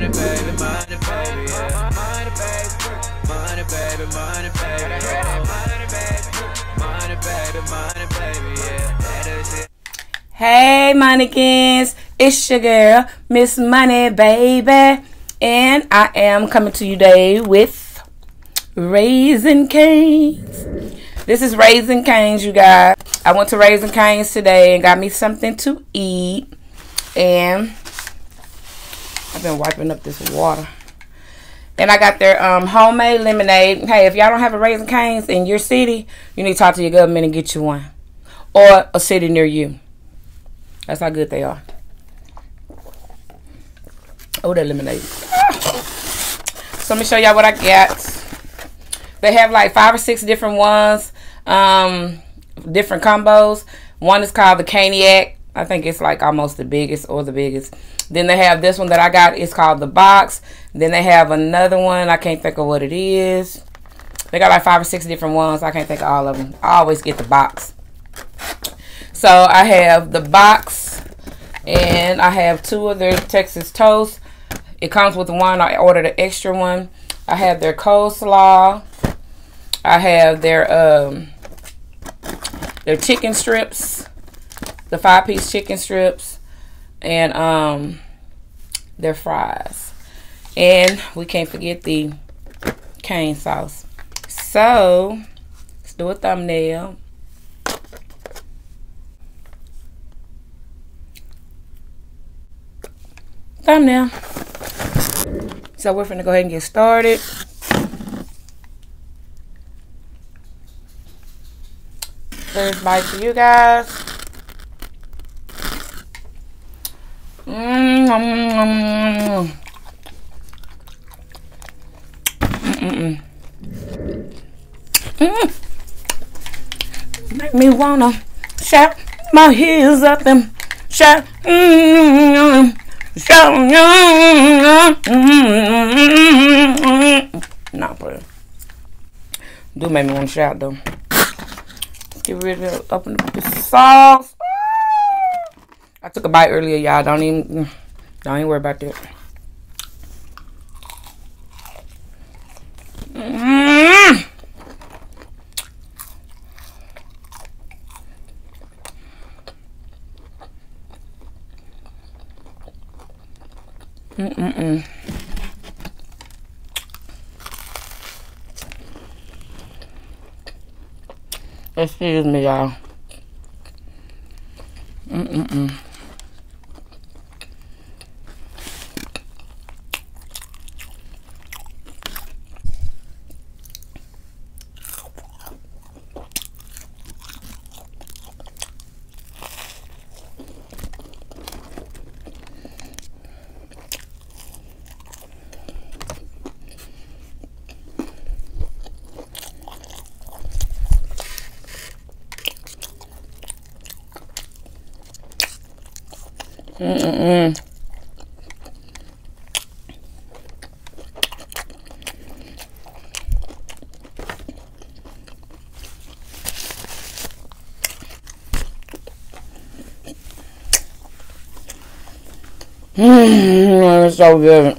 money, baby, money, baby, yeah. Money, baby, money, baby, money, baby, yeah. Money, baby, money, baby, money, baby, yeah. That is it. Hey, Monniegans, it's your girl, Miss Money, baby, and I am coming to you today with Raising Cane's. This is Raising Cane's, you guys. I went to Raising Cane's today and got me something to eat, and I've been wiping up this water. And I got their homemade lemonade. Hey, if y'all don't have a Raising Cane's in your city, you need to talk to your government and get you one, or a city near you. That's how good they are. Oh, that lemonade. So let me show y'all what I got. They have like 5 or 6 different ones, different combos. One is called the Caniac. I think it's like almost the biggest or the biggest. Then they have this one that I got. It's called the Box. Then they have another one. I can't think of what it is. They got like 5 or 6 different ones. I can't think of all of them. I always get the Box. So I have the Box, and I have 2 of their Texas Toast. It comes with one. I ordered an extra one. I have their coleslaw. I have their chicken strips, the 5-piece chicken strips, and their fries. And we can't forget the cane sauce. So let's do a thumbnail. Thumbnail. So we're finna go ahead and get started. First bite for you guys. Make me wanna shout my heels up and shout. Not playing. Do make me want to shout though. Get rid of it. Open up the sauce. I took a bite earlier, y'all. Don't even worry about that. Excuse me, y'all. It's so good.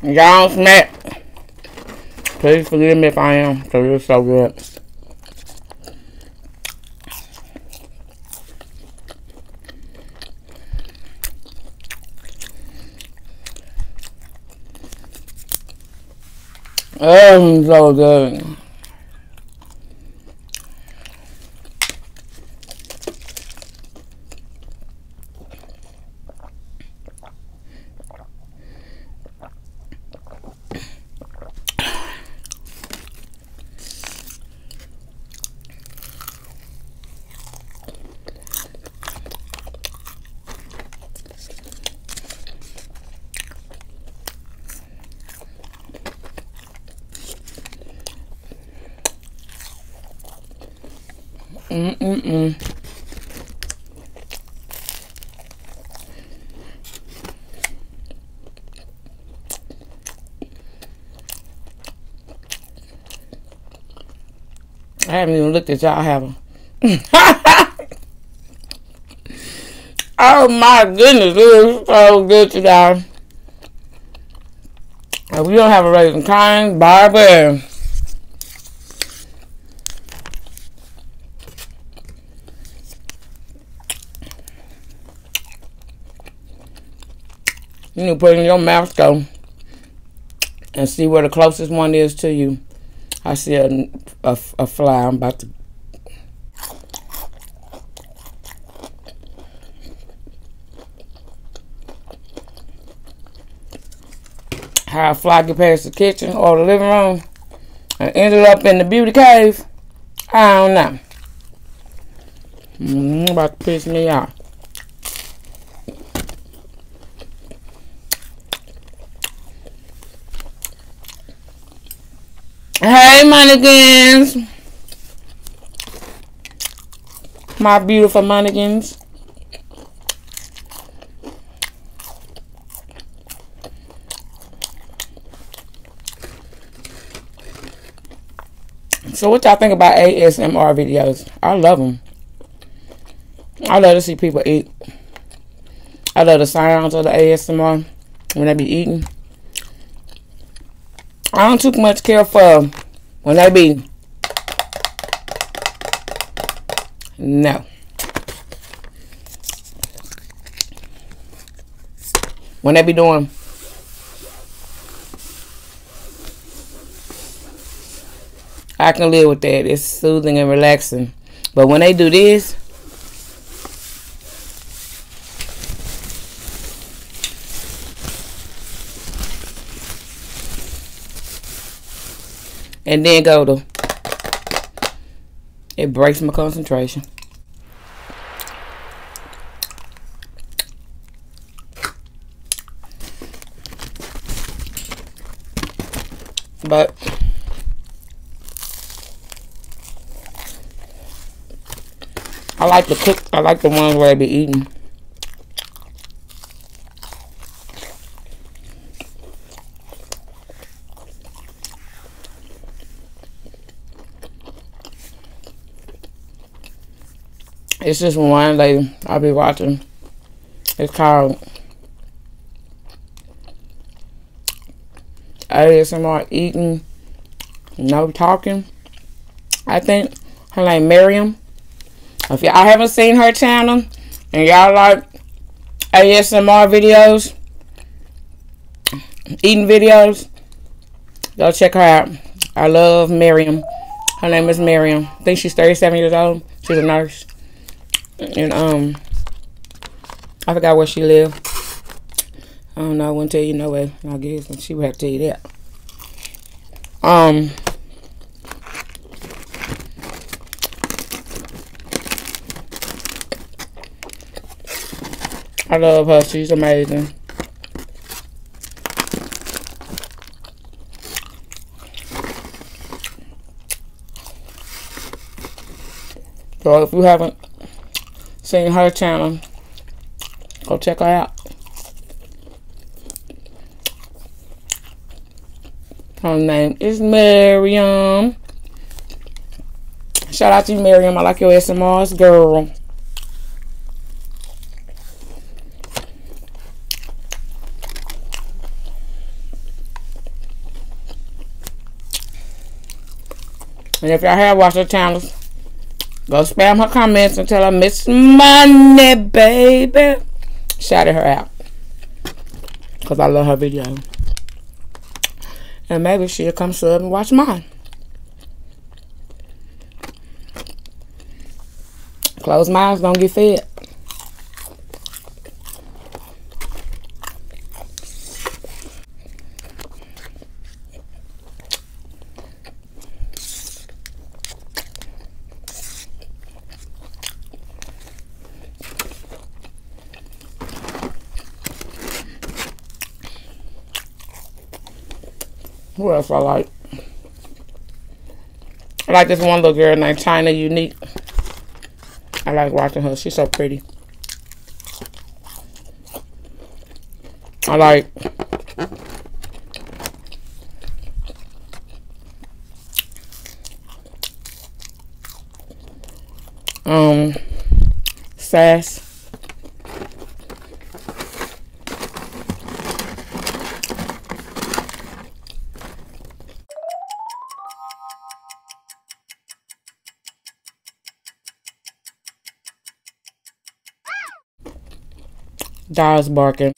Y'all snack. Please forgive me if I am, because it's so good. Oh, it's so good. I haven't even looked at y'all, have I? Oh my goodness, this is so good to y'all. If you don't have a Raisin Kind, Barbie. You need to put it in your mouth though and see where the closest one is to you. I see a fly. I'm about to. How a fly get past the kitchen or the living room and ended up in the beauty cave. I don't know. About to piss me off. Hey, Monniegans. My beautiful Monniegans. So what y'all think about ASMR videos? I love them. I love to see people eat. I love the sounds of the ASMR when they be eating. I don't too much care for when they be. No. When they be doing. I can live with that. It's soothing and relaxing. But when they do this. And then go to. It breaks my concentration. But. I like the cook. I like the ones where they be eating. It's just one lady I'll be watching. It's called ASMR Eating, No Talking. I think her name Miriam. If y'all haven't seen her channel and y'all like ASMR videos, eating videos, go check her out. I love Miriam. Her name is Miriam. I think she's 37 years old. She's a nurse. And I forgot where she lived. I don't know. I wouldn't tell you no way. I guess she would have to tell you that. I love her. She's amazing. So if you haven't seen her channel, go check her out. Her name is Miriam. Shout out to you, Miriam. I like your SMRs, girl. And if y'all have watched her channels, go spam her comments and tell her Miss Money, baby. Shout her out. Because I love her video. And maybe she'll come sub and watch mine. Closed mouths don't get fed. Who else I like? I like this one little girl named China Unique. I like watching her. She's so pretty. I like Sass. Dogs barking.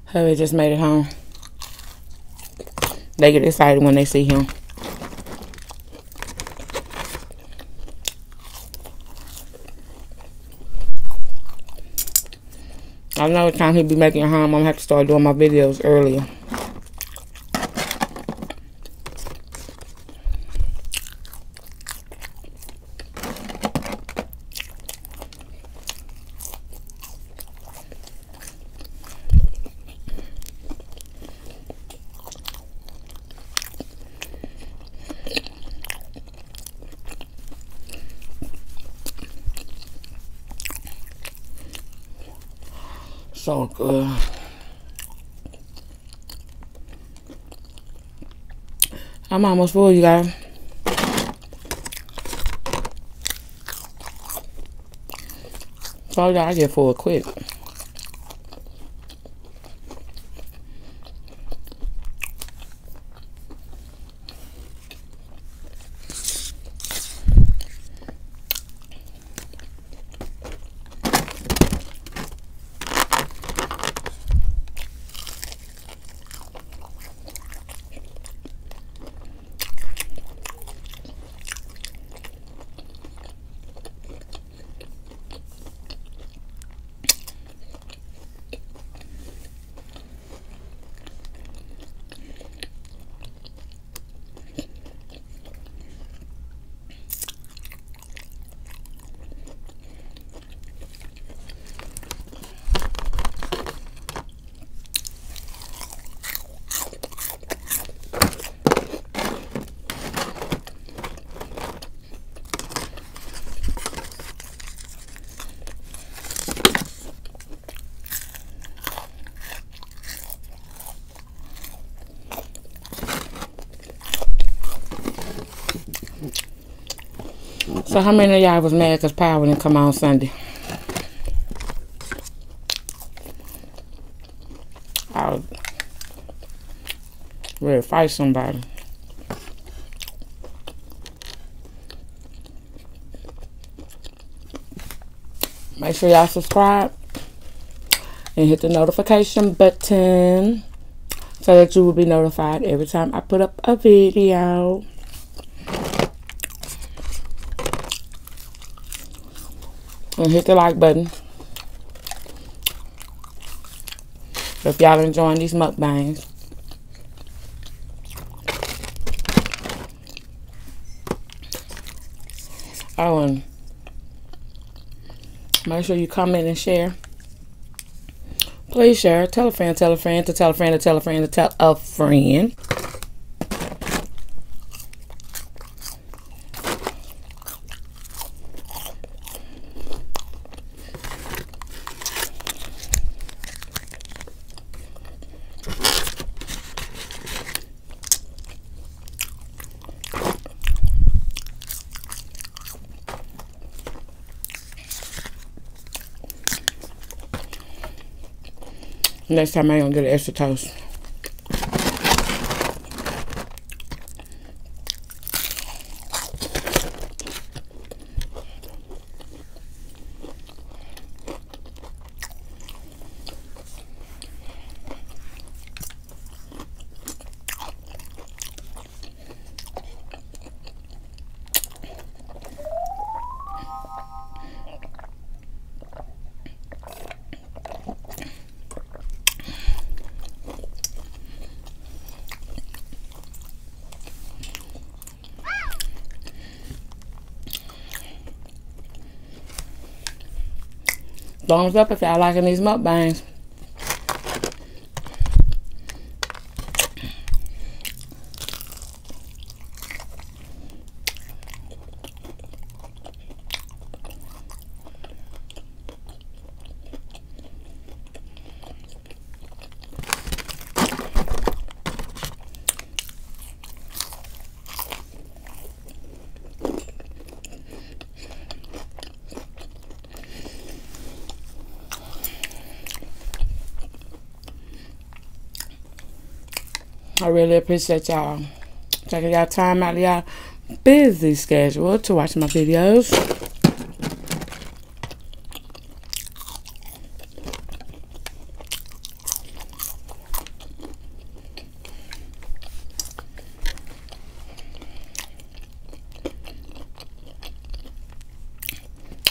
Hubby just made it home. They get excited when they see him. I know the time he'll be making it home, I'm gonna have to start doing my videos earlier. So good. I'm almost full, you guys. So I get full quick. So how many of y'all was mad because Power didn't come on Sunday? I was ready to fight somebody. Make sure y'all subscribe and hit the notification button so that you will be notified every time I put up a video. And hit the like button if y'all enjoying these mukbangs. Oh, and make sure you comment and share. Please share. Tell a friend, tell a friend, to tell a friend, to tell a friend, to tell a friend. Next time I ain't gonna get an extra toast. Thumbs up if y'all liking these mukbangs. I really appreciate y'all taking y'all time out of y'all busy schedule to watch my videos.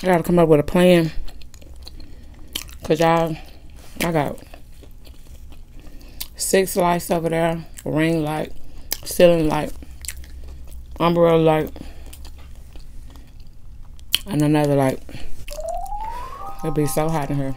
I gotta come up with a plan, cause y'all, I got 6 lights over there, a ring light, ceiling light, umbrella light, and another light. It'll be so hot in here.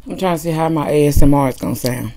I'm trying to see how my ASMR is gonna sound.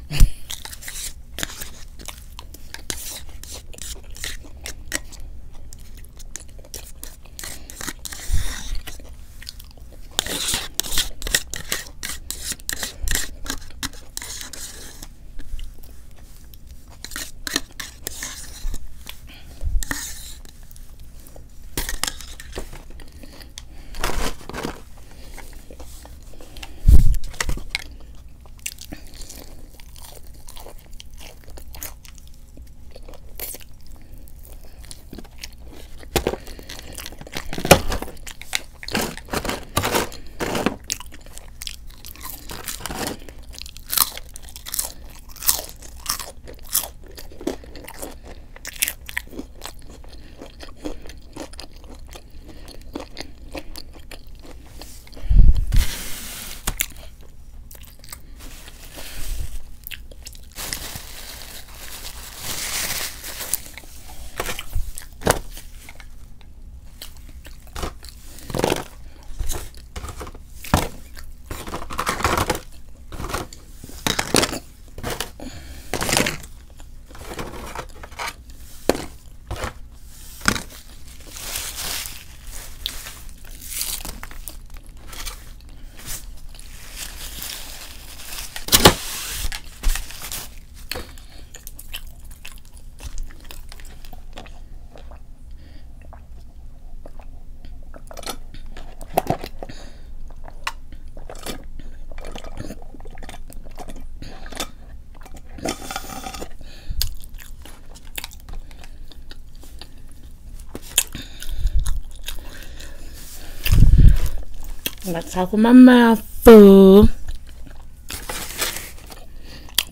I'm not talking my mouth full.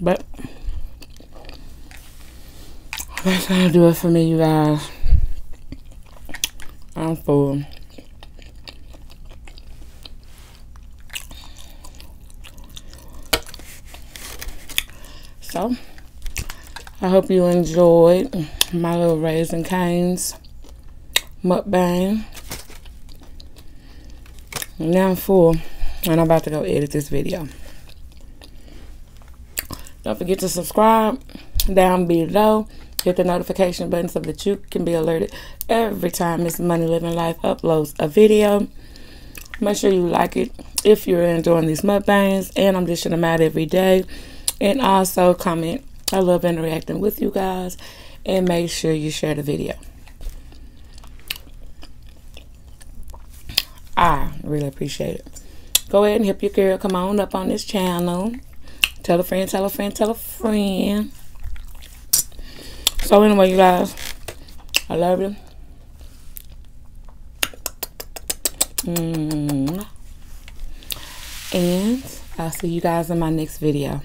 But that's gonna do it for me, you guys. I'm full. So, I hope you enjoyed my little Raisin Cane's mukbang. Now I'm full, and I'm about to go edit this video. Don't forget to subscribe down below. Hit the notification button so that you can be alerted every time Miss Money Living Life uploads a video. Make sure you like it if you're enjoying these mukbangs, and I'm dishing them out every day. And also comment. I love interacting with you guys. And make sure you share the video. I really appreciate it. Go ahead and help your girl come on up on this channel. Tell a friend, tell a friend, tell a friend. So anyway, you guys, I love you. And I'll see you guys in my next video.